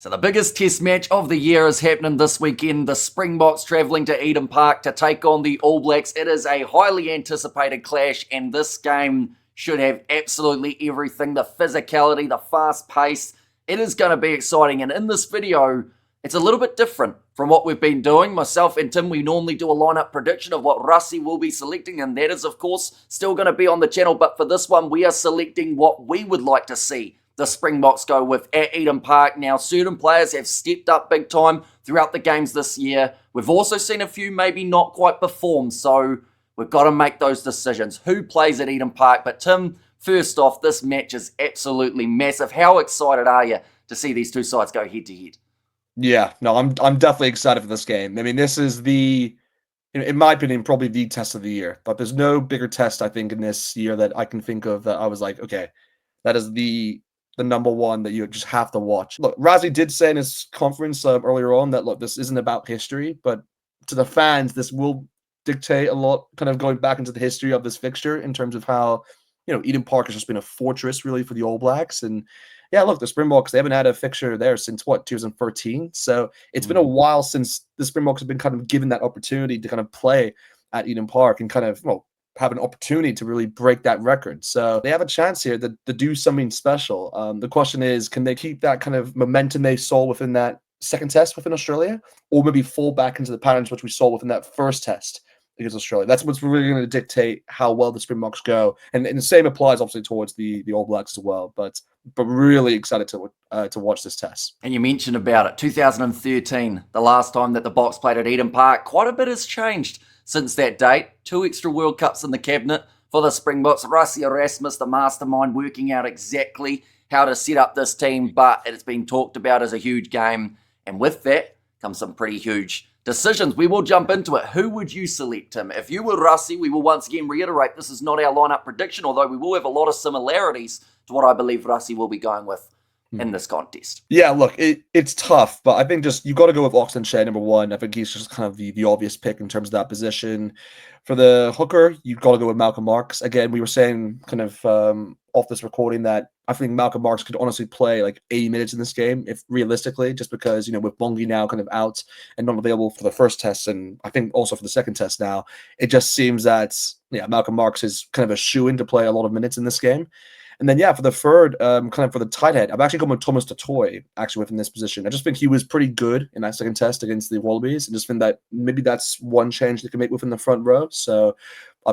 So the biggest test match of the year is happening this weekend. The Springboks travelling to Eden Park to take on the All Blacks. It is a highly anticipated clash, and this game should have absolutely everything. The physicality, the fast pace. It is going to be exciting. And in this video, it's a little bit different from what we've been doing. Myself and Tim, we normally do a lineup prediction of what Rassie will be selecting, and that is, of course, still going to be on the channel. But for this one, we are selecting what we would like to see the Springboks go with at Eden Park. Now, certain players have stepped up big time throughout the games this year. We've also seen a few maybe not quite perform, so we've got to make those decisions. Who plays at Eden Park? But Tim, first off, this match is absolutely massive. How excited are you to see these two sides go head-to-head? Yeah, no, I'm definitely excited for this game. I mean, this is in my opinion, probably the test of the year. But there's no bigger test, I think, in this year that I can think of that I was like, okay, that is the number one that you just have to watch. Look, Rassie did say in his conference earlier on that, look, this isn't about history, but to the fans, this will dictate a lot, kind of going back into the history of this fixture in terms of how, Eden Park has just been a fortress really for the All Blacks. And yeah, look, the Springboks, they haven't had a fixture there since what, 2013. So it's been a while since the Springboks have been kind of given that opportunity to kind of play at Eden Park and kind of, have an opportunity to really break that record. So they have a chance here to do something special. The question is, can they keep that kind of momentum they saw within that second test within Australia, or maybe fall back into the patterns which we saw within that first test against Australia? That's what's really going to dictate how well the Springboks go. And the same applies obviously towards the All Blacks as well. But really excited to watch this test. And you mentioned about it, 2013, the last time that the Boks played at Eden Park. Quite a bit has changed since that date. 2 extra World Cups in the cabinet for the Springboks. Rassie Erasmus, the mastermind, working out exactly how to set up this team, but it's been talked about as a huge game. And with that comes some pretty huge decisions. We will jump into it. Who would you select, Tim? If you were Rassie, we will once again reiterate, this is not our lineup prediction, although we will have a lot of similarities to what I believe Rassie will be going with in this contest. Yeah, look, it's tough, but I think just you got to go with Oxlade Shea number one. I think he's just kind of the obvious pick in terms of that position. For the hooker, you've got to go with Malcolm Marx. Again, we were saying kind of off this recording that I think Malcolm Marx could honestly play like 80 minutes in this game, if realistically, just because, with Bongi now kind of out and not available for the first test, and I think also for the second test now, it just seems that, Malcolm Marx is kind of a shoo-in to play a lot of minutes in this game. And then, for the third, kind of for the tight head, I'm actually going with Thomas Totoy, actually, within this position. I just think he was pretty good in that second test against the Wallabies, and just think that maybe that's one change they can make within the front row. So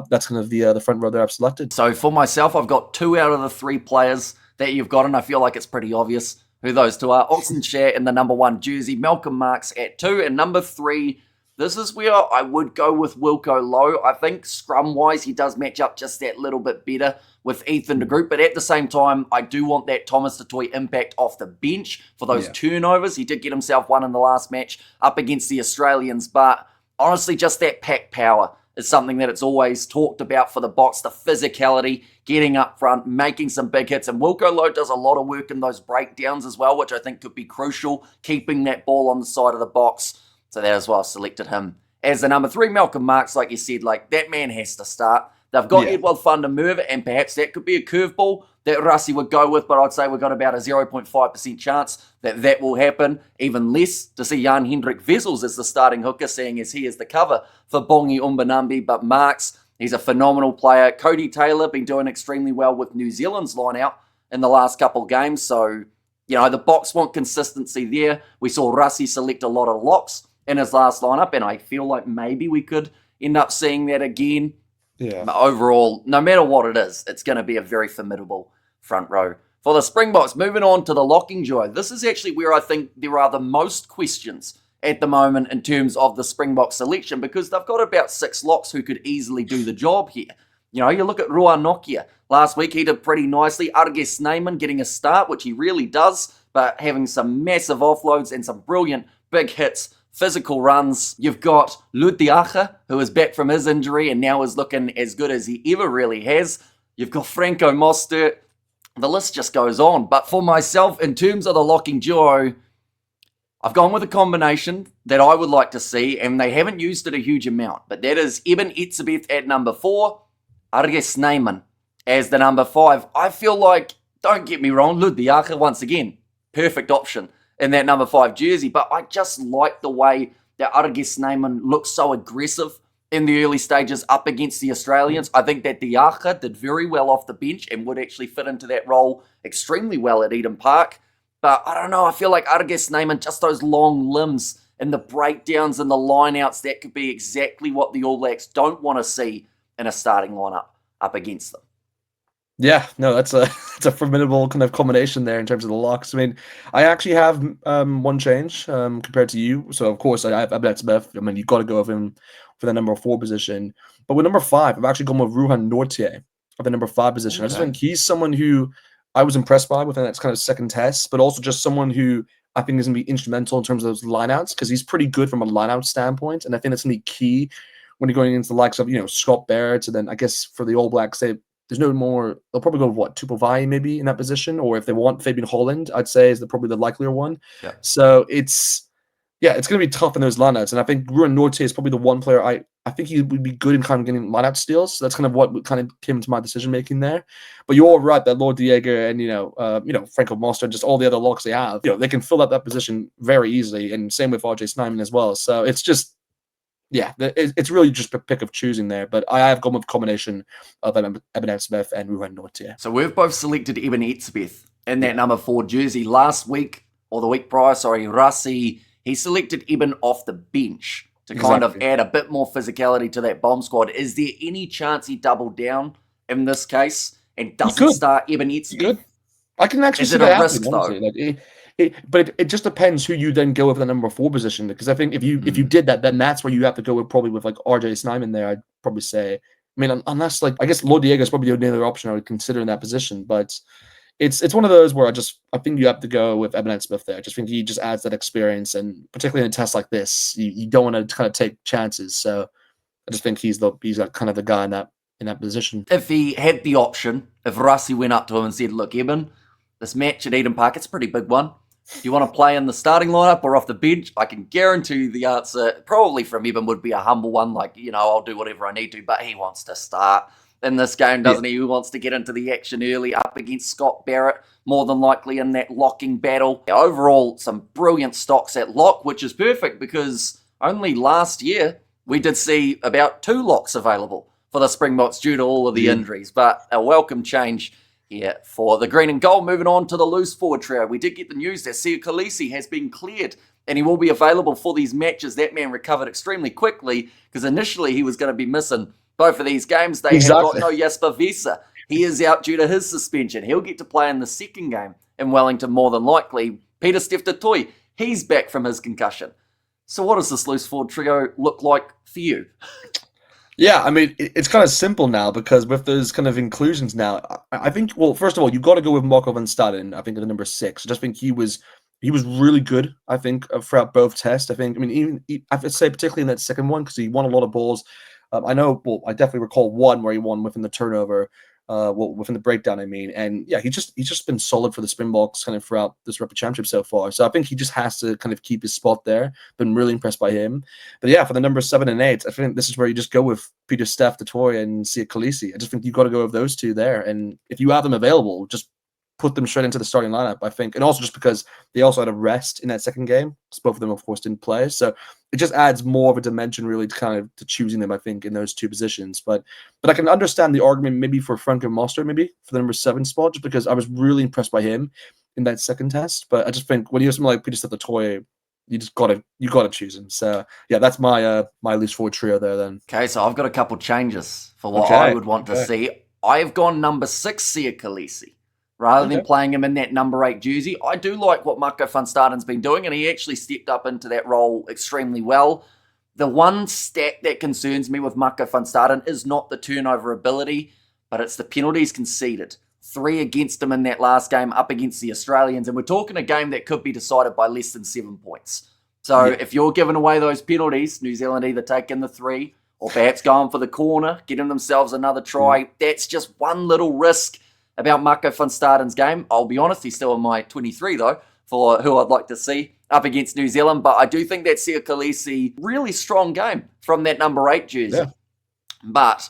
that's kind of the front row that I've selected. So for myself, I've got 2 out of the 3 players that you've got, and I feel like it's pretty obvious who those 2 are. Oxlade Shea in the number 1 jersey, Malcolm Marx at 2, and number 3, this is where I would go with Wilco Low. I think scrum-wise, he does match up just that little bit better with Ethan de Groot, but at the same time, I do want that Thomas Totoy impact off the bench for those turnovers. He did get himself one in the last match up against the Australians, but honestly, just that pack power is something that it's always talked about for the Boks, the physicality, getting up front, making some big hits, and Wilco Low does a lot of work in those breakdowns as well, which I think could be crucial, keeping that ball on the side of the box. So that is why I selected him as the number 3. Malcolm Marx, like you said, like that man has to start. They've got Edward van der Merwe, and perhaps that could be a curveball that Rassie would go with, but I'd say we've got about a 0.5% chance that will happen. Even less to see Jan-Hendrik Wessels as the starting hooker, seeing as he is the cover for Bongi Umbanambi. But Marx, he's a phenomenal player. Cody Taylor been doing extremely well with New Zealand's line-out in the last couple games, so the Boks want consistency there. We saw Rassie select a lot of locks in his last lineup, and I feel like maybe we could end up seeing that again. Yeah. But overall, no matter what it is, it's going to be a very formidable front row for the Springboks. Moving on to the locking duo. This is actually where I think there are the most questions at the moment in terms of the Springboks selection, because they've got about 6 locks who could easily do the job here. You look at Rua Nokia. Last week, he did pretty nicely. Arge Snyman getting a start, which he really does, but having some massive offloads and some brilliant big hits, physical runs. You've got Ludiacha, who is back from his injury and now is looking as good as he ever really has. You've got Franco Mostert. The list just goes on. But for myself, in terms of the locking duo, I've gone with a combination that I would like to see, and they haven't used it a huge amount, but that is Eben Etzebeth at number 4, Arge Snyman as the number 5. I feel like, don't get me wrong, Ludiacha, once again, perfect option in that number 5 jersey. But I just like the way that Arge's Neyman looks so aggressive in the early stages up against the Australians. I think that Diacha did very well off the bench and would actually fit into that role extremely well at Eden Park. But I don't know, I feel like Arge's Neyman, just those long limbs and the breakdowns and the lineouts, that could be exactly what the All Blacks don't want to see in a starting lineup up against them. Yeah, no, that's it's a formidable kind of combination there in terms of the locks. I mean, I actually have one change compared to you. So of course I have Abed Smith. I mean, you've got to go with him for the number 4 position. But with number 5, I've actually gone with Ruhan Nortje for the number 5 position. Okay. I just think he's someone who I was impressed by within that kind of second test, but also just someone who I think is going to be instrumental in terms of those lineouts, because he's pretty good from a lineout standpoint, and I think that's going to be key when you're going into the likes of Scott Barrett, and then I guess for the All Blacks, there's no more. They'll probably go with Tupova'i maybe in that position, or if they want Fabian Holland, I'd say is probably the likelier one. Yeah. So it's going to be tough in those lineouts, and I think Ruhan Nortje is probably the one player I think he would be good in kind of getting lineout steals. So that's kind of what kind of came to my decision making there. But you're all right that Lord Diego and Franco Moster, just all the other locks they have, they can fill up that position very easily, and same with RJ Snyman as well. So it's just. Yeah, it's really just a pick of choosing there, but I have gone with a combination of Eben Etzebeth and Ruhan Nortje. So we've both selected Eben Etzebeth in that number 4 jersey. Last week, or the week prior, Rassi, he selected Eben off the bench to kind of add a bit more physicality to that bomb squad. Is there any chance he doubled down in this case and doesn't start Eben Etzebeth? I can actually see that a risk, though? But it just depends who you then go with the number 4 position, because I think if you did that, then that's where you have to go with probably with like RJ Snyman there. I'd probably say. I mean, unless I guess Lord Diego is probably the only other option I would consider in that position, but it's one of those where I think you have to go with Eben Smith there. I just think he just adds that experience, and particularly in a test like this, you don't want to kind of take chances. So I just think he's kind of the guy in that position. If he had the option, if Rassi went up to him and said, "Look, Eben, this match at Eden Park, it's a pretty big one. Do you want to play in the starting lineup or off the bench?" I can guarantee the answer, probably from Eben, would be a humble one, like, I'll do whatever I need to, but he wants to start in this game, doesn't he? He wants to get into the action early up against Scott Barrett, more than likely in that locking battle. Overall, some brilliant stocks at lock, which is perfect because only last year we did see about 2 locks available for the Springboks due to all of the injuries, but a welcome change here for the green and gold. Moving on to the loose forward trio, we did get the news that Siya Kolisi has been cleared and he will be available for these matches. That man recovered extremely quickly because initially he was going to be missing both of these games. They have got no Jasper Vesa. He is out due to his suspension. He'll get to play in the second game in Wellington more than likely. Peter Steph-Toy, he's back from his concussion. So what does this loose forward trio look like for you? Yeah, I mean, it's kind of simple now because with those kind of inclusions now, I think, well, first of all, you've got to go with Marco van Staden, I think, at the number 6. I just think he was really good, I think, throughout both tests. I would say particularly in that second one because he won a lot of balls. I definitely recall one where he won within the turnover, within the breakdown, and yeah, he's just been solid for the Springboks kind of throughout this Rugby Championship so far. So I think he just has to kind of keep his spot there. Been really impressed by him. But yeah, for the number 7 and 8, I think this is where you just go with Peter Steph-Toy and Siya Kolisi. I just think you've got to go with those 2 there, and if you have them available, just put them straight into the starting lineup, I think. And also just because they also had a rest in that second game, because both of them, of course, didn't play. So it just adds more of a dimension, really, to choosing them, I think, in those 2 positions. But I can understand the argument maybe for Franco Moster, maybe, for the number 7 spot, just because I was really impressed by him in that second test. But I just think when you have someone like Peter Steph-Toy, you gotta choose him. So yeah, that's my loose forward trio there then. Okay, so I've got a couple changes for what I would want to see. I've gone number 6, Siya Kolisi. Rather than playing him in that number 8 jersey. I do like what Marco van Staden's been doing, and he actually stepped up into that role extremely well. The one stat that concerns me with Marco van Staden is not the turnover ability, but it's the penalties conceded. 3 against him in that last game up against the Australians, and we're talking a game that could be decided by less than 7 points. So if you're giving away those penalties, New Zealand either taking the 3 or perhaps going for the corner, getting themselves another try. That's just one little risk about Marco van Staden's game. I'll be honest, he's still in my 23 though, for who I'd like to see up against New Zealand. But I do think that Siya Kolisi, really strong game from that number 8 jersey. Yeah. But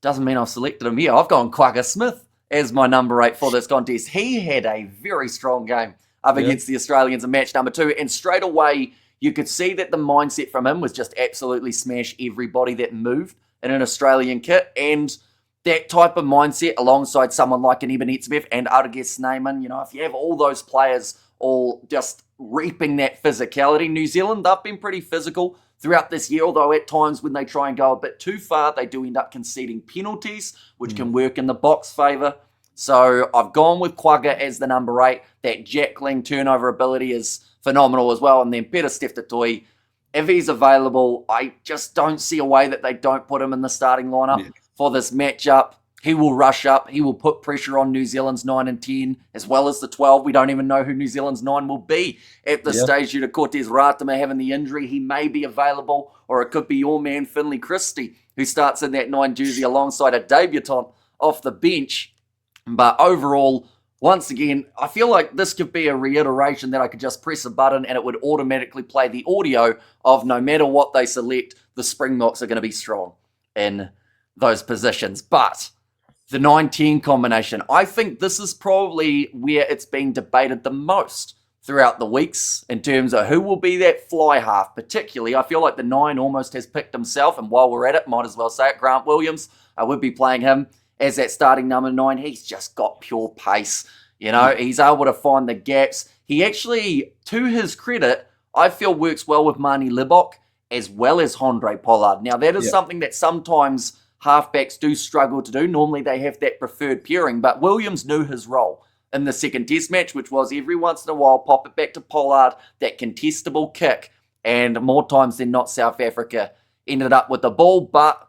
doesn't mean I've selected him here. I've gone Quagga Smith as my number 8 for this contest. He had a very strong game up against the Australians in match number 2. And straight away, you could see that the mindset from him was just absolutely smash everybody that moved in an Australian kit. And that type of mindset alongside someone like an Eben Etzebeth and Arge Snyman, if you have all those players all just reaping that physicality. New Zealand, they've been pretty physical throughout this year, although at times when they try and go a bit too far, they do end up conceding penalties, which can work in the Boks' favour. So I've gone with Quagga as the number 8. That jackling turnover ability is phenomenal as well. And then Peter Steph-Tutui, if he's available, I just don't see a way that they don't put him in the starting lineup for this matchup. He will rush up. He will put pressure on New Zealand's 9 and 10, as well as the 12. We don't even know who New Zealand's 9 will be at this stage due to Cortez Ratama having the injury. He may be available, or it could be your man, Finlay Christie, who starts in that 9 jersey alongside a debutant off the bench. But overall, once again, I feel like this could be a reiteration that I could just press a button and it would automatically play the audio of no matter what they select, the Springboks are going to be strong in those positions. But the 9-10 combination, I think this is probably where it's been debated the most throughout the weeks in terms of who will be that fly half. Particularly, I feel like the 9 almost has picked himself, and while we're at it, might as well say it, Grant Williams. I would be playing him as that starting number 9. He's just got pure pace. He's able to find the gaps. He actually, to his credit, I feel works well with Mani Libok as well as Handré Pollard. Now, that is something that sometimes halfbacks do struggle to do. Normally, they have that preferred pairing, but Williams knew his role in the second test match, which was every once in a while, pop it back to Pollard, that contestable kick, and more times than not, South Africa ended up with the ball, but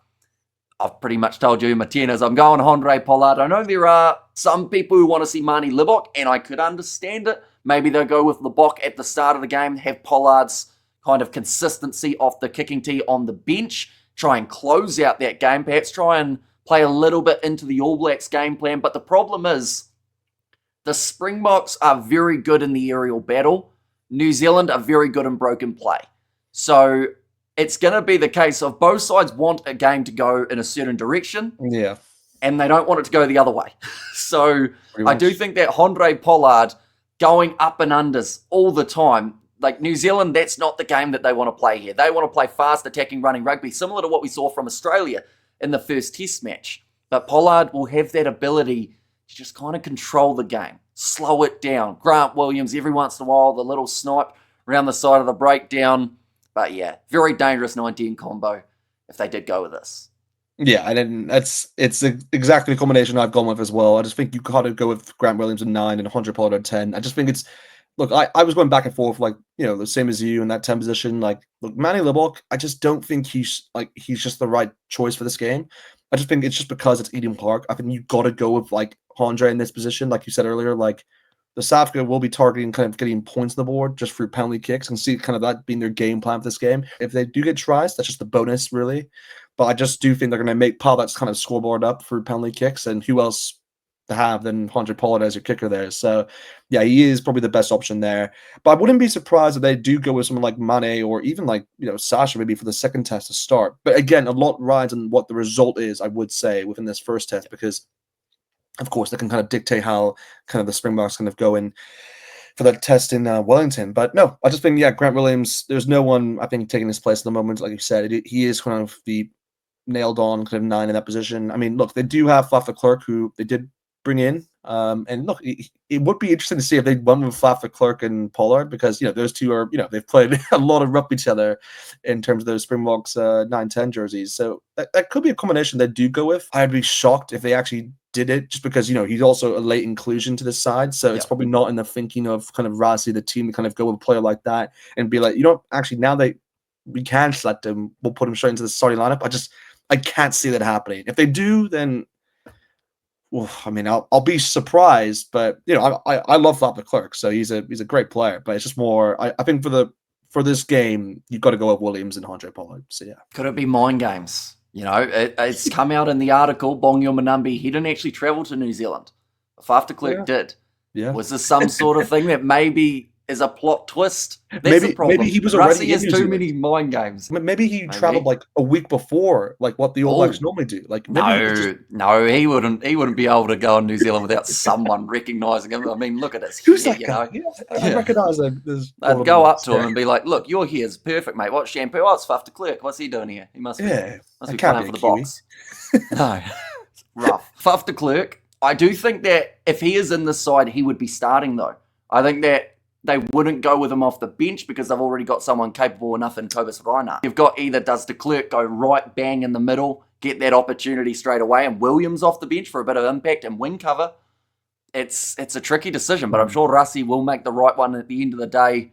I've pretty much told you, Martinez, I'm going Handré Pollard. I know there are some people who want to see Mani Libok, and I could understand it. Maybe they'll go with Libok at the start of the game, have Pollard's kind of consistency off the kicking tee on the bench, try and close out that game, perhaps try and play a little bit into the All Blacks game plan. But the problem is, the Springboks are very good in the aerial battle. New Zealand are very good in broken play. So it's going to be the case of both sides want a game to go in a certain direction. Yeah. And they don't want it to go the other way. So I do think that Handré Pollard going up and unders all the time, like New Zealand, that's not the game that they want to play here. They want to play fast, attacking, running rugby, similar to what we saw from Australia in the first test match. But Pollard will have that ability to just kind of control the game, slow it down. Grant Williams, every once in a while, the little snipe around the side of the breakdown. But yeah, very dangerous 19 combo if they did go with this. Yeah, and it's exactly the combination I've gone with as well. I just think you got to go with Grant Williams at 9 and Handré Pollard at 10. I just think it's, look, I was going back and forth, like, the same as you in that 10 position. Like, look, Mani Libok, I just don't think he's just the right choice for this game. I just think it's just because it's Eden Park. I think you got to go with, like, Handré in this position. Like you said earlier, like, the South Africa will be targeting kind of getting points on the board just through penalty kicks, and see kind of that being their game plan for this game. If they do get tries, that's just a bonus, really. But I just do think they're going to make Pollard's kind of scoreboard up through penalty kicks, and who else to have than Handré Pollard as your kicker there. So, yeah, he is probably the best option there. But I wouldn't be surprised if they do go with someone like Mane or even like, Sasha maybe for the second test to start. But again, a lot rides on what the result is, I would say, within this first test, because of course, they can kind of dictate how kind of the Springboks kind of go in for that test in Wellington. But no, I just think, Grant Williams, there's no one, I think, taking his place at the moment. Like you said, he is kind of the nailed on kind of 9 in that position. I mean, look, they do have Faf de Klerk, who they did bring in. And look, it would be interesting to see if they went with Faf de Klerk and Pollard, because, those two are, they've played a lot of rugby together in terms of those Springboks 9-10 jerseys. So that could be a combination they do go with. I'd be shocked if they actually did it, just because, he's also a late inclusion to the side. So it's probably not in the thinking of kind of Rassi, the team, to kind of go with a player like that and be like, actually, now we can select him, we'll put him straight into the starting lineup. I can't see that happening. If they do, then, well, I mean, I'll be surprised, but I love Faf de Klerk, so he's a great player. But it's just more, I think for this game, you've got to go with Williams and Handré Pollard. So yeah, could it be mind games? It's come out in the article, Bongyo Manambi, he didn't actually travel to New Zealand. Faf de Klerk did. Yeah. Was this some sort of thing that maybe is a plot twist. That's the problem. Maybe he was Rusty already in has New too Zealand. many mind games. Maybe he traveled like a week before, like what the All Blacks normally do. Like maybe it's just... No, he wouldn't. He wouldn't be able to go in New Zealand without someone recognizing him. I mean, look at his Who's hair, that you guy? know. Yeah, I recognize him. I'd go up to him and be like, "Look, your hair's perfect, mate. What shampoo? Oh, it's Faf de Klerk. What's he doing here? He must be playing for the Box." No, rough. Faf de Klerk. I do think that if he is in this side, he would be starting though. I think that they wouldn't go with him off the bench because they've already got someone capable enough in Cobus Reinhardt. You've got either does de Klerk go right bang in the middle, get that opportunity straight away, and Williams off the bench for a bit of impact and wing cover. It's a tricky decision, but I'm sure Rusty will make the right one at the end of the day.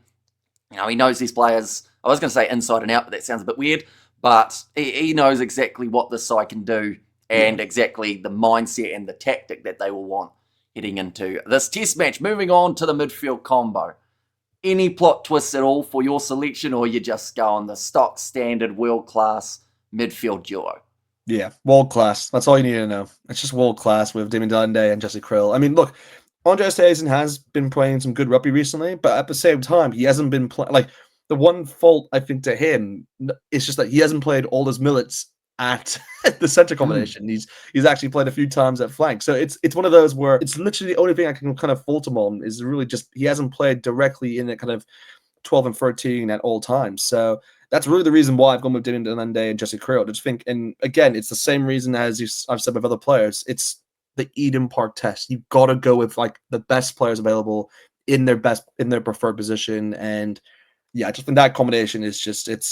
You know, he knows these players. I was going to say inside and out, but that sounds a bit weird. But he knows exactly what this side can do and exactly the mindset and the tactic that they will want heading into this test match. Moving on to the midfield combo. Any plot twists at all for your selection, or you just go on the stock standard world-class midfield duo? Yeah, world class. That's all you need to know. It's just world class with Damien Delande and Jesse Krill. I mean, look, Andre Esterhuizen has been playing some good rugby recently, but at the same time, he hasn't been playing. Like, the one fault I think to him is just that he hasn't played all his minutes at the center combination. He's actually played a few times at flank. So it's one of those where it's literally the only thing I can kind of fault him on is really just he hasn't played directly in a kind of 12 and 13 at all times. So that's really the reason why I've gone with Damien Delande and Jesse Krill. I just think, and again, it's the same reason as I've said with other players. It's the Eden Park test. You've got to go with like the best players available in their preferred position. And yeah, I just think that combination is just it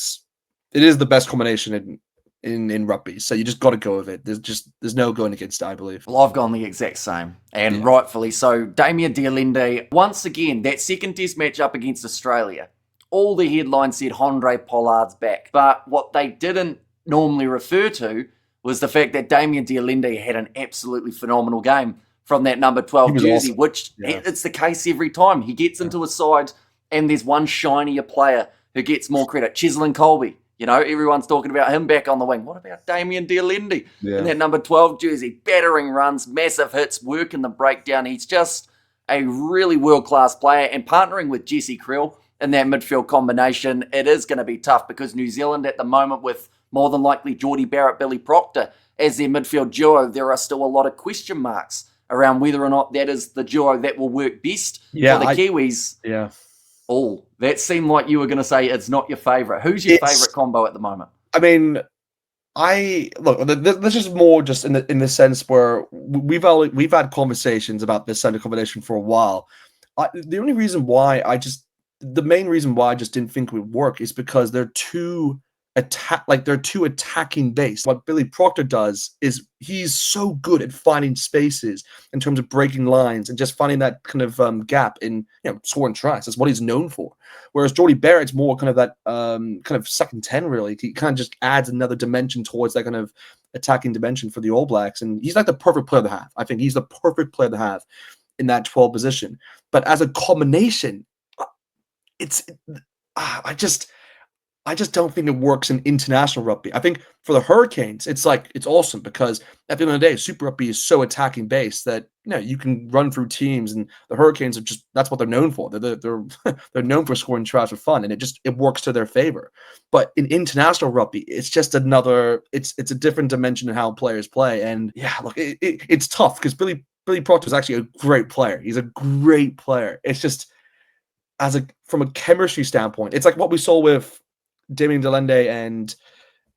is the best combination in rugby. So you just got to go with it. There's no going against it, I believe. Well, I've gone the exact same, and rightfully so. Damien Delande, once again, that second test match up against Australia. All the headlines said Andre Pollard's back, but what they didn't normally refer to was the fact that Damien Delande had an absolutely phenomenal game from that number 12 jersey, awesome. which it's the case every time. He gets into a side and there's one shinier player who gets more credit. Cheslin Colby, you know, everyone's talking about him back on the wing. What about Damien Delande in that number 12 jersey? Battering runs, massive hits, working the breakdown. He's just a really world-class player, and partnering with Jesse Krill in that midfield combination, it is going to be tough because New Zealand at the moment, with more than likely Geordie Barrett, Billy Proctor as their midfield duo, there are still a lot of question marks around whether or not that is the duo that will work best for the Kiwis. Yeah. Oh, that seemed like you were going to say it's not your favourite. Who's your favourite combo at the moment? I mean, this is more just in the sense where we've had conversations about this center combination for a while. The main reason why I just didn't think it would work is because they're too attacking based. What Billy Proctor does is he's so good at finding spaces in terms of breaking lines and just finding that kind of gap in, you know, scoring tries. That's what he's known for. Whereas Geordie Barrett's more kind of that kind of second 10 really. He kind of just adds another dimension towards that kind of attacking dimension for the All Blacks, and he's like the perfect player to have. I think he's the perfect player to have in that 12 position. But as a combination, I just don't think it works in international rugby. I think for the Hurricanes, it's awesome because at the end of the day, Super Rugby is so attacking based that, you know, you can run through teams, and the Hurricanes that's what they're known for. They're known for scoring tries for fun, and it works to their favor. But in international rugby, it's just it's a different dimension of how players play. And yeah, look, it's tough because Billy Proctor is actually a great player. He's a great player. It's just from a chemistry standpoint, it's like what we saw with Damien Delande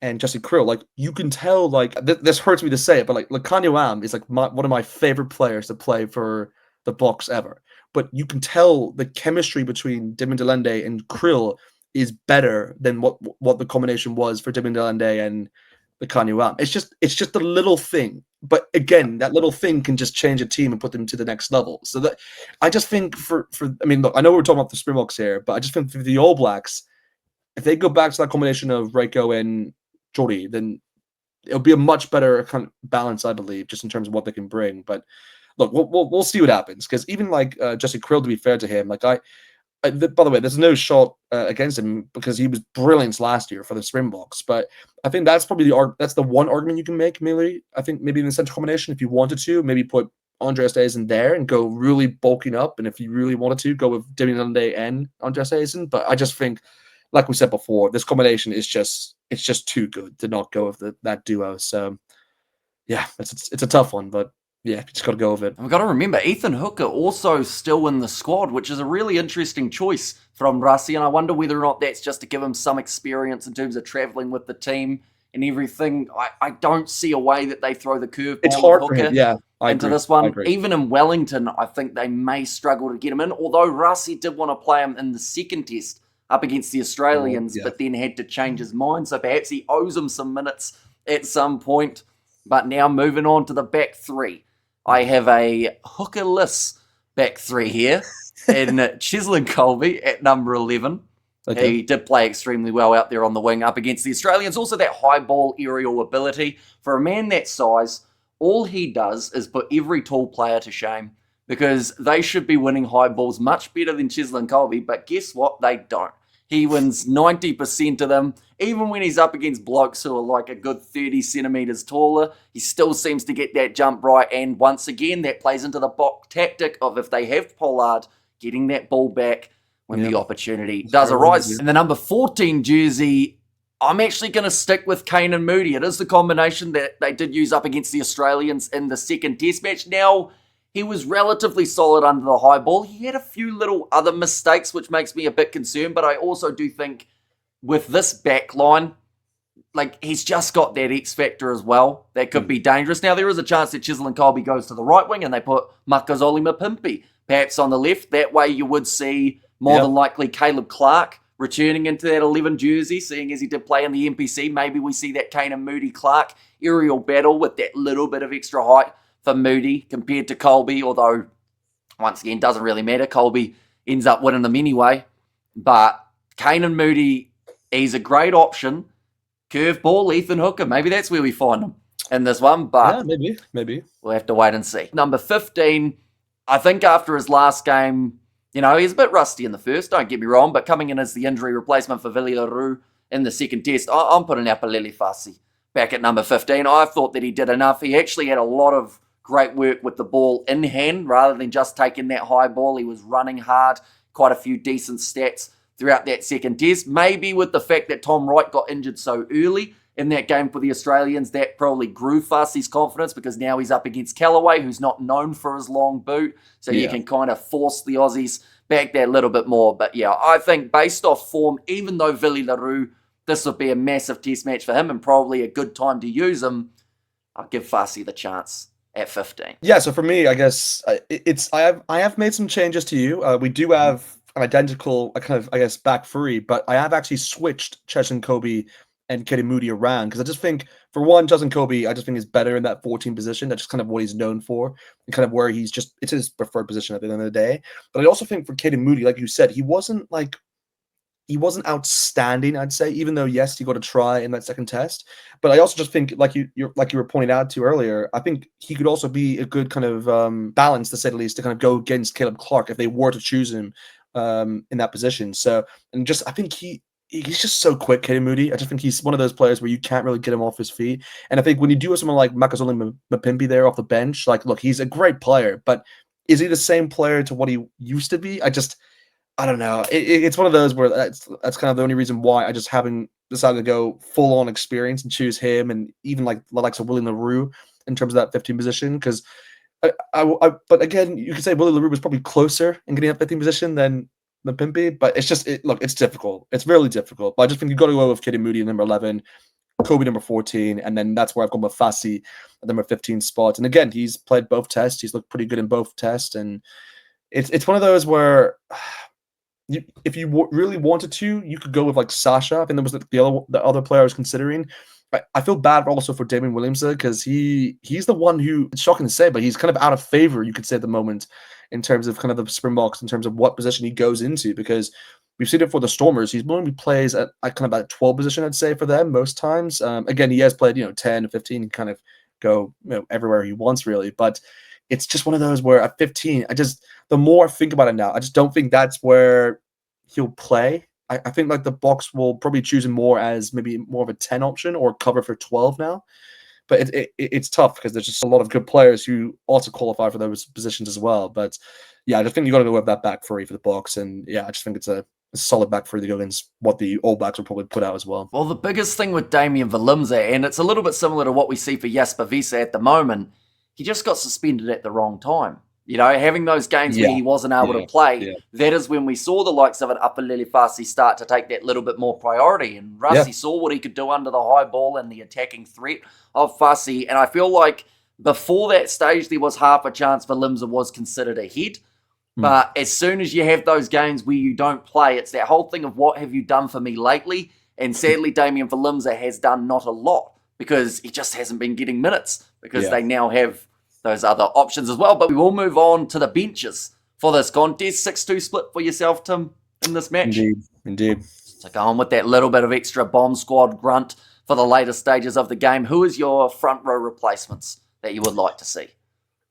and Jesse Krill. Like, you can tell, like, this hurts me to say it, but like Lukhanyo Am is like one of my favorite players to play for the Boks ever. But you can tell the chemistry between Damien Delande and Krill is better than what the combination was for Damien Delande and Lukhanyo Am. It's just a little thing, but again, that little thing can just change a team and put them to the next level. So that I just think I mean, look, I know we're talking about the Springboks here, but I just think for the All Blacks, if they go back to that combination of Reiko and Geordie, then it'll be a much better kind of balance, I believe, just in terms of what they can bring. But look, we'll see what happens, because even like Jesse Krill, to be fair to him, like by the way, there's no shot against him because he was brilliant last year for the Springboks. But I think that's probably that's the one argument you can make. Maybe I think maybe in the central combination, if you wanted to, maybe put Andreas Eisen there and go really bulking up, and if you really wanted to, go with Damien Lunde and Andreas Eisen. But I just think, like we said before, this combination is just too good to not go with that duo. So yeah, it's a tough one, but yeah, just got to go with it. And we've got to remember, Ethan Hooker also still in the squad, which is a really interesting choice from Rassi, and I wonder whether or not that's just to give him some experience in terms of travelling with the team and everything. I don't see a way that they throw the curveball It's hard of for Hooker him, yeah. into this one. Even in Wellington, I think they may struggle to get him in, although Rassi did want to play him in the second test up against the Australians, but then had to change his mind, so perhaps he owes him some minutes at some point. But now moving on to the back three. I have a hookerless back three here in Cheslin Colby at number 11. Okay. He did play extremely well out there on the wing up against the Australians. Also that high ball aerial ability. For a man that size, all he does is put every tall player to shame, because they should be winning high balls much better than Cheslin Colby, but guess what? They don't. He wins 90% of them. Even when he's up against blokes who are like a good 30 centimetres taller, he still seems to get that jump right. And once again, that plays into the Bok tactic of, if they have Pollard, getting that ball back when the opportunity does arise. In the number 14 jersey, I'm actually going to stick with Kane Moody. It is the combination that they did use up against the Australians in the second test match. Now, he was relatively solid under the high ball. He had a few little other mistakes, which makes me a bit concerned, but I also do think with this back line, like, he's just got that X factor as well. That could be dangerous. Now, there is a chance that Cheslin Colby goes to the right wing and they put Makazole Mapimpi perhaps on the left. That way you would see more than likely Caleb Clark returning into that 11 jersey, seeing as he did play in the NPC. Maybe we see that Kane Moody Clark aerial battle with that little bit of extra height for Moody compared to Colby, although, once again, doesn't really matter. Colby ends up winning them anyway. But Kane Moody, he's a great option. Curveball, Ethan Hooker, maybe that's where we find him in this one. But yeah, maybe. We'll have to wait and see. Number 15, I think after his last game, you know, he's a bit rusty in the first, don't get me wrong, but coming in as the injury replacement for Willie Leroux in the second test, I'm putting Apalele Fasi back at number 15. I thought that he did enough. He actually had a lot of great work with the ball in hand rather than just taking that high ball. He was running hard, quite a few decent stats throughout that second test. Maybe with the fact that Tom Wright got injured so early in that game for the Australians, that probably grew Fasi's confidence, because now he's up against Callaway, who's not known for his long boot. So you can kind of force the Aussies back that little bit more. But yeah, I think based off form, even though Willie Leroux, this would be a massive test match for him and probably a good time to use him, I'll give Fasi the chance at 15. Yeah, so for me, I guess I have made some changes to you. We do have an identical kind of, I guess, back three, but I have actually switched Cheslin Colby and Katie Moody around, because I just think, for one, Cheslin Colby, I just think is better in that 14 position. That's just kind of what he's known for, and kind of where he's just, it's his preferred position at the end of the day. But I also think for Katie Moody, like you said, he wasn't outstanding, I'd say, even though, yes, he got a try in that second test. But I also just think, like you were pointing out to earlier, I think he could also be a good kind of balance, to say the least, to kind of go against Caleb Clark if they were to choose him in that position. So, and just, I think he's just so quick, Katie Moody. I just think he's one of those players where you can't really get him off his feet. And I think when you do have someone like Makazole Mapimpi there off the bench, like, look, he's a great player, but is he the same player to what he used to be? I don't know. It's one of those where that's kind of the only reason why I just haven't decided to go full on experience and choose him, and even like the likes of Willie Leroux in terms of that 15 position. Because but again, you could say Willie Leroux was probably closer in getting that 15 position than Mapimpi, but it's just look, it's difficult. It's really difficult. But I just think you got to go with Katie Moody at number 11, Kobe number 14, and then that's where I've gone with Fasi at number 15 spot. And again, he's played both tests. He's looked pretty good in both tests, and it's one of those where, if you really wanted to, you could go with like Sasha. I think that was the other player I was considering. I feel bad also for Damien Williamson, because he's the one who, it's shocking to say, but he's kind of out of favor, you could say, at the moment, in terms of kind of the Springboks, in terms of what position he goes into, because we've seen it for the Stormers. He's normally plays at kind of at 12 position, I'd say, for them most times. Again, he has played 10 to 15, and kind of go everywhere he wants, really. But it's just one of those where at 15, the more I think about it now, I just don't think that's where he'll play. I think like the Boks will probably choose him more as maybe more of a 10 option or cover for 12 now. but it's tough because there's just a lot of good players who also qualify for those positions as well. But yeah, I just think you got to go with that back three for the Boks, and yeah, I just think it's a solid back three to go against what the All Blacks will probably put out as well. Well, the biggest thing with Damian Willemse, and it's a little bit similar to what we see for Jasper Wiese at the moment, he just got suspended at the wrong time. You know, having those games where he wasn't able to play, that is when we saw the likes of an Upper Lilifasi start to take that little bit more priority. And Rassi saw what he could do under the high ball and the attacking threat of Fasi. And I feel like before that stage, there was half a chance Willemse was considered ahead. But as soon as you have those games where you don't play, it's that whole thing of what have you done for me lately? And sadly, Damian Willemse has done not a lot because he just hasn't been getting minutes because they now have those other options as well. But we will move on to the benches for this contest. 6-2 split for yourself, Tim, in this match. Indeed. So go on with that little bit of extra bomb squad grunt for the later stages of the game. Who is your front row replacements that you would like to see?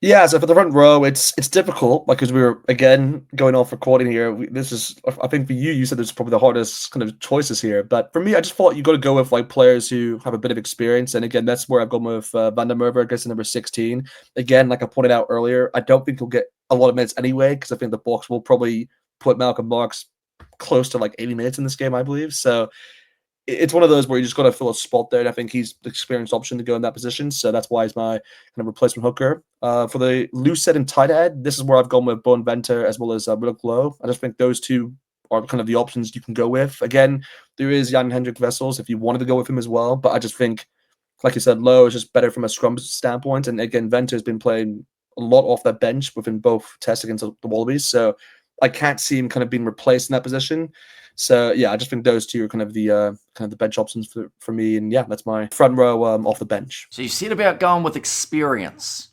Yeah, so for the front row, it's difficult because we were, again, going off recording here. This is, I think for you said this is probably the hardest kind of choices here. But for me, I just thought you got to go with like players who have a bit of experience. And again, that's where I've gone with Van der Merwe against number 16. Again, like I pointed out earlier, I don't think he'll get a lot of minutes anyway because I think the Boks will probably put Malcolm Marx close to like 80 minutes in this game, I believe. So it's one of those where you just got to fill a spot there, and I think he's the experienced option to go in that position. So that's why he's my kind of replacement hooker. For the loose set and tight end, this is where I've gone with Bowen Venter as well as Willem Low. I just think those two are kind of the options you can go with. Again, there is Jan Hendrik Wessels if you wanted to go with him as well, but I just think, like you said, Low is just better from a scrum standpoint. And again, Venter has been playing a lot off that bench within both tests against the Wallabies, so I can't see him kind of being replaced in that position. So yeah, I just think those two are kind of the bench options for me, and yeah, that's my front row off the bench. So you said about going with experience,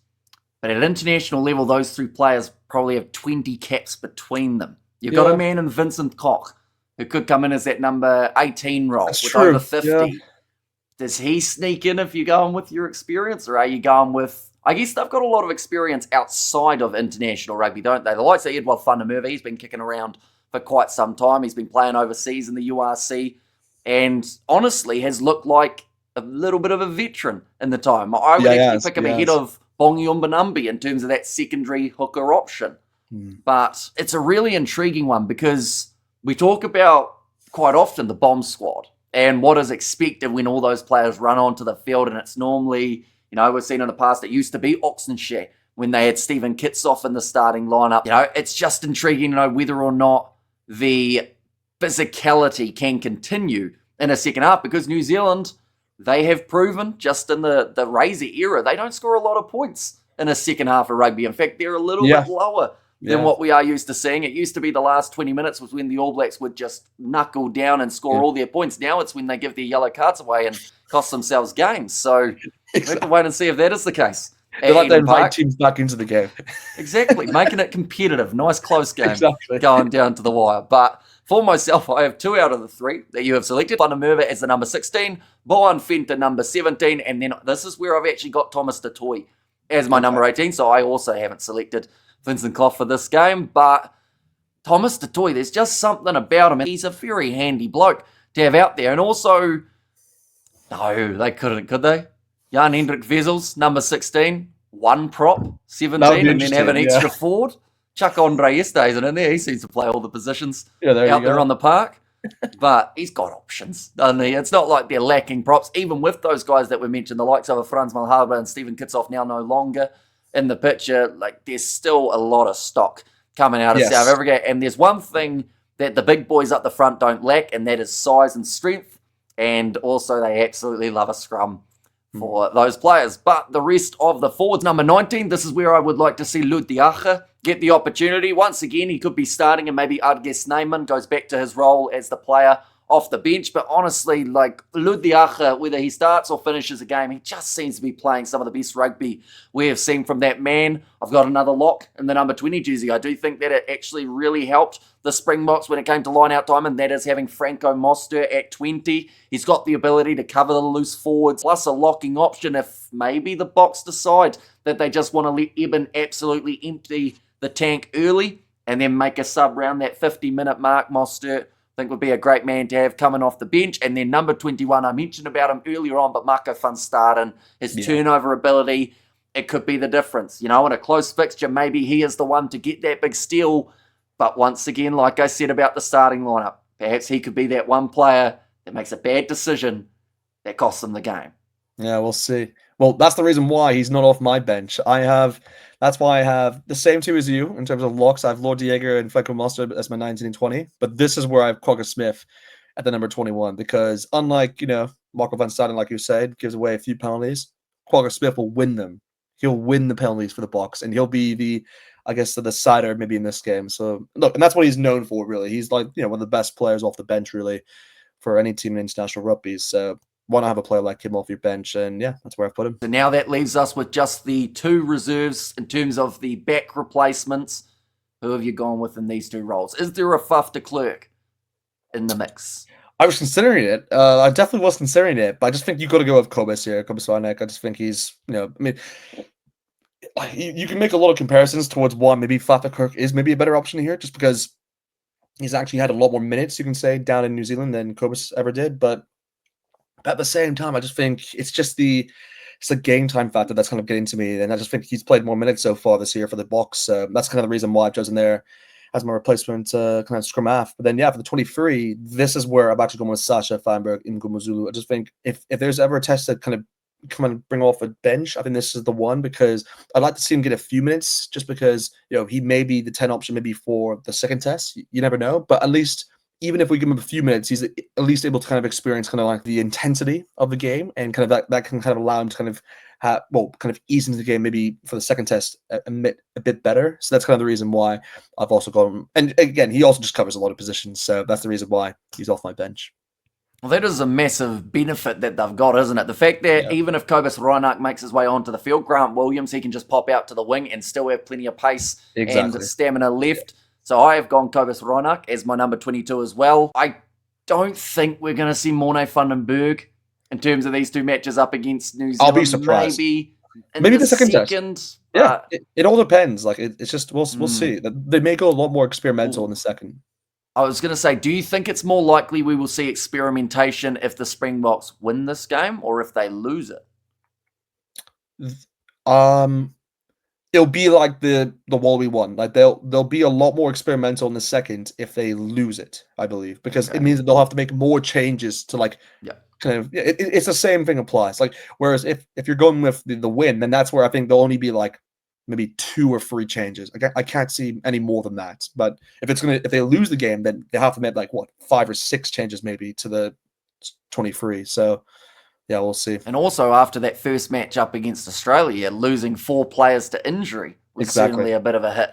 but at international level, those three players probably have 20 caps between them. You've got a man in Vincent Koch who could come in as that number 18 role with over 50. Yeah. Does he sneak in if you're going with your experience, or are you going with? I guess they've got a lot of experience outside of international rugby, don't they? The likes of Edouard van der Merwe, he's been kicking around for quite some time. He's been playing overseas in the URC and honestly has looked like a little bit of a veteran in the time. I would actually pick him ahead of Bongi Umbanambi in terms of that secondary hooker option. But it's a really intriguing one because we talk about quite often the bomb squad and what is expected when all those players run onto the field, and it's normally, you know, we've seen in the past it used to be Oxenshire when they had Stephen Kitsoff in the starting lineup. You know, it's just intriguing to know whether or not the physicality can continue in a second half because New Zealand, they have proven just in the Razor era, they don't score a lot of points in a second half of rugby. In fact, they're a little bit lower than what we are used to seeing. It used to be the last 20 minutes was when the All Blacks would just knuckle down and score all their points. Now it's when they give their yellow cards away and cost themselves games. So we have to wait and see if that is the case. They like to invite teams back into the game. Exactly, making it competitive. Nice close game going down to the wire. But for myself, I have 2 out of the 3 that you have selected. Van der Merwe as the number 16, Bowen Venter number 17, and then this is where I've actually got Thomas du Toit as my number 18, so I also haven't selected Vincent Koch for this game. But Thomas du Toit, there's just something about him. He's a very handy bloke to have out there. And also, no, they couldn't, could they? Jan Hendrik Wessels, number 16, 1 prop, 17, and then have an extra forward. Chuck Andre Estes's in there. He seems to play all the positions out there on the park. But he's got options, doesn't he? It's not like they're lacking props. Even with those guys that we mentioned, the likes of Franz Malharba and Stephen Kitsoff now no longer in the picture, like there's still a lot of stock coming out of South Africa. And there's one thing that the big boys up the front don't lack, and that is size and strength. And also they absolutely love a scrum for those players. But the rest of the forwards, number 19, this is where I would like to see Lud Diache get the opportunity. Once again, he could be starting and maybe Adge Snyman goes back to his role as the player off the bench. But honestly, like Lud Diache, whether he starts or finishes a game, he just seems to be playing some of the best rugby we have seen from that man. I've got another lock in the number 20 jersey. I do think that it actually really helped the Springboks when it came to line-out time, and that is having Franco Moster at 20. He's got the ability to cover the loose forwards, plus a locking option if maybe the Boks decide that they just want to let Eben absolutely empty the tank early and then make a sub round that 50-minute mark. Mostert think would be a great man to have coming off the bench. And then number 21, I mentioned about him earlier on, but Marco van Staden, his turnover ability, it could be the difference. In a close fixture, maybe he is the one to get that big steal. But once again, like I said about the starting lineup, perhaps he could be that one player that makes a bad decision that costs them the game. Yeah, we'll see. Well, that's the reason why he's not off my bench. That's why I have the same two as you in terms of locks. I have Lord Diego and Fleco Mustard as my 19 and 20. But this is where I have Crocker Smith at the number 21 because unlike, Marco van Staden, like you said, gives away a few penalties, Crocker Smith will win them. He'll win the penalties for the Boks and he'll be the decider maybe in this game. So look, and that's what he's known for, really. He's like, one of the best players off the bench, really, for any team in international rugby. So why not have a player like him off your bench? And yeah, that's where I put him. So now that leaves us with just the two reserves in terms of the back replacements. Who have you gone with in these two roles? Is there a Faf de Klerk in the mix? I was considering it. I definitely was considering it, but I just think you've got to go with Kobus here, Kobus Reinach. I just think he's, you can make a lot of comparisons towards why maybe Faf de Klerk is maybe a better option here, just because he's actually had a lot more minutes, you can say, down in New Zealand than Kobus ever did. But at the same time, I just think it's the game time factor that's kind of getting to me. And I just think he's played more minutes so far this year for the Boks. So that's kind of the reason why I've chosen there as my replacement kind of scrum half. But then, for the 23, this is where I've actually gone with Sasha Feinberg in Ngumazulu. I just think if there's ever a test that kind of come and bring off a bench, I think this is the one because I'd like to see him get a few minutes just because, he may be the 10 option maybe for the second test. You never know. But at least even if we give him a few minutes, he's at least able to kind of experience kind of like the intensity of the game and kind of that can kind of allow him to kind of kind of ease into the game maybe for the second test a bit better. So that's kind of the reason why I've also got him. And again, he also just covers a lot of positions. So that's the reason why he's off my bench. Well, that is a massive benefit that they've got, isn't it? The fact that even if Kobus Reinach makes his way onto the field, Grant Williams, he can just pop out to the wing and still have plenty of pace and stamina left. So I have gone Kobus Reinach as my number 22 as well. I don't think we're going to see Morne van den Berg in terms of these two matches up against New Zealand. I'll be surprised. Maybe the second test. Yeah, it all depends. Like it's just we'll see. They may go a lot more experimental in the second. I was going to say, do you think it's more likely we will see experimentation if the Springboks win this game or if they lose it? It'll be like the Wallaby one. Like they'll be a lot more experimental in the second if they lose it, I believe, because it means that they'll have to make more changes to kind of. It's the same thing applies. Like whereas if you're going with the win, then that's where I think there'll only be like maybe 2 or 3 changes. I can't see any more than that. But if they lose the game, then they have to make like 5 or 6 changes maybe to the 23. So. Yeah, we'll see. And also after that first match up against Australia, losing 4 players to injury was certainly a bit of a hit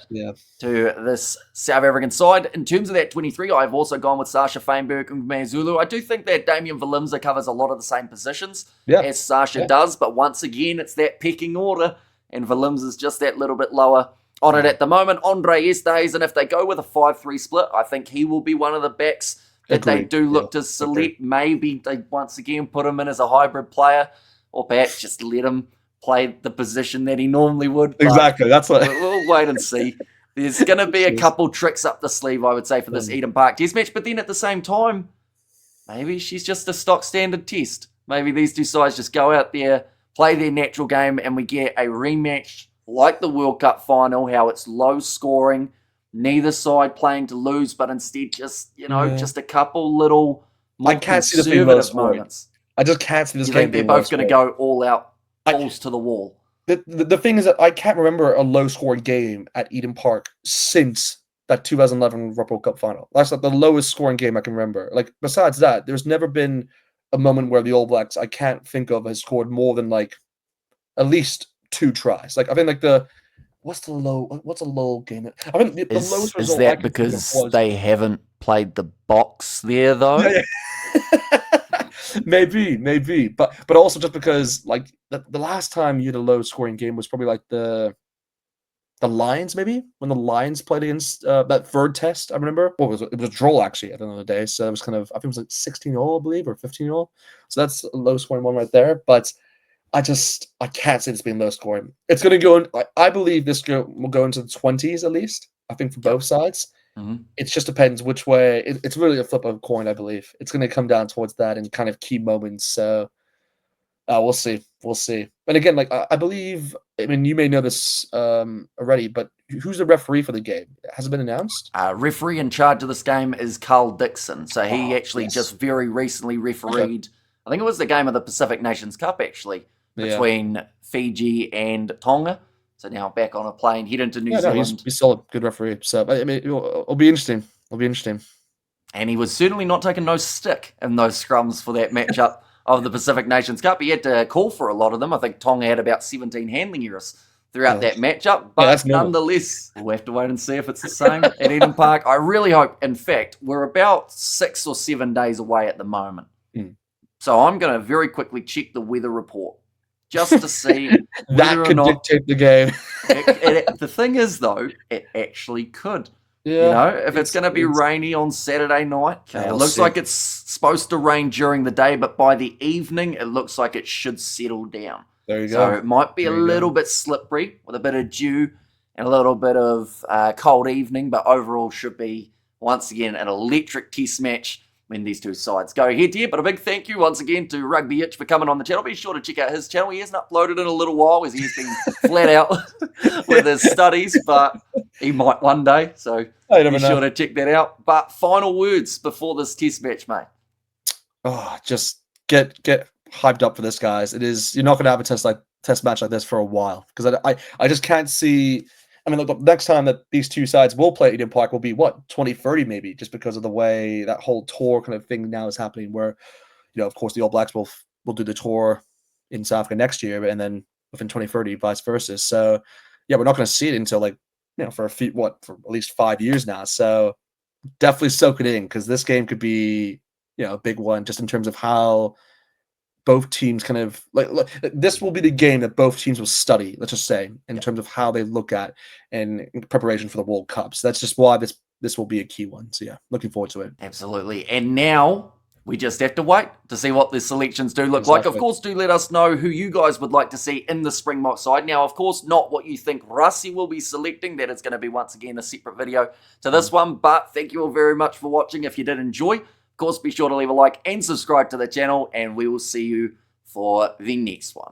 to this South African side. In terms of that 23, I've also gone with Sasha Feinberg and Ngumazulu. I do think that Damian Valimza covers a lot of the same positions as Sasha does, but once again, it's that pecking order, and Valimza's just that little bit lower on it at the moment. Andre Estes, and if they go with a 5-3 split, I think he will be one of the backs that they do look to select. Maybe they once again put him in as a hybrid player, or perhaps just let him play the position that he normally would. Exactly, that's what we'll wait and see. There's going to be a couple tricks up the sleeve, I would say, for this Eden Park Test match. But then at the same time, maybe she's just a stock standard test. Maybe these two sides just go out there, play their natural game, and we get a rematch like the World Cup final, how it's low scoring. Neither side playing to lose, but instead just, just a couple little more conservative moments. I just can't see this game. I think they're both going to go all out, balls to the wall. The thing is that I can't remember a low-scoring game at Eden Park since that 2011 Rugby World Cup final. That's like the lowest scoring game I can remember. Like, besides that, there's never been a moment where the All Blacks, I can't think of, has scored more than, like, at least 2 tries. Like, I think, like, what's a low game? I mean, the lowest result. Is that because they haven't played the Boks there though? Maybe, but also just because like the last time you had a low scoring game was probably like the Lions, maybe when the Lions played against that third test. I remember. Well, it was a draw actually at the end of the day, so it was kind of I think it was like 16-all, I believe, or 15-all. So that's a low scoring one right there, but. I can't see this being low scoring. It's going to go in, I believe this will go into the 20s at least, I think, for both sides. It just depends which way. It's really a flip of a coin, I believe. It's going to come down towards that and kind of key moments. So we'll see. We'll see. And again, like I believe, I mean, you may know this already, but who's the referee for the game? Has it been announced? Referee in charge of this game is Carl Dixon. So he actually just very recently refereed, I think it was the game of the Pacific Nations Cup, actually, between Fiji and Tonga. So now back on a plane, head into New Zealand. He's solid, good referee. So I mean, it'll be interesting. It'll be interesting. And he was certainly not taking no stick in those scrums for that matchup of the Pacific Nations Cup. He had to call for a lot of them. I think Tonga had about 17 handling errors throughout that matchup. But nonetheless, we'll have to wait and see if it's the same at Eden Park. I really hope, in fact, we're about 6 or 7 days away at the moment. So I'm going to very quickly check the weather report just to see that could dictate the game. The thing is, though, it actually could. You know, if it's going to be rainy on Saturday night, it looks like it's supposed to rain during the day, but by the evening, it looks like it should settle down. There you go. So it might be a little bit slippery with a bit of dew and a little bit of cold evening, but overall should be, once again, an electric test match when these two sides go head-to-head. But a big thank you once again to Rugby Itch for coming on the channel. Be sure to check out his channel. He hasn't uploaded in a little while as he has been flat out with his studies, but he might one day. So be sure to check that out. But final words before this test match, mate. Oh, just get hyped up for this, guys. You're not going to have a test match like this for a while, because I just can't see. I mean, look, the next time that these two sides will play at Eden Park will be, 2030 maybe, just because of the way that whole tour kind of thing now is happening, where, of course, the All Blacks will do the tour in South Africa next year, and then within 2030, vice versa. So, yeah, we're not going to see it until, for for at least 5 years now. So definitely soak it in, because this game could be, a big one, just in terms of how both teams kind of this will be the game that both teams will study, let's just say, in terms of how they look at in preparation for the World Cup. So that's just why this will be a key one. So yeah, looking forward to it. Absolutely. And now we just have to wait to see what the selections do look like. Of course, do let us know who you guys would like to see in the Springboks side. Now, of course, not what you think Rassie will be selecting. That is going to be, once again, a separate video to this one. But thank you all very much for watching. If you did enjoy, of course, be sure to leave a like and subscribe to the channel, and we will see you for the next one.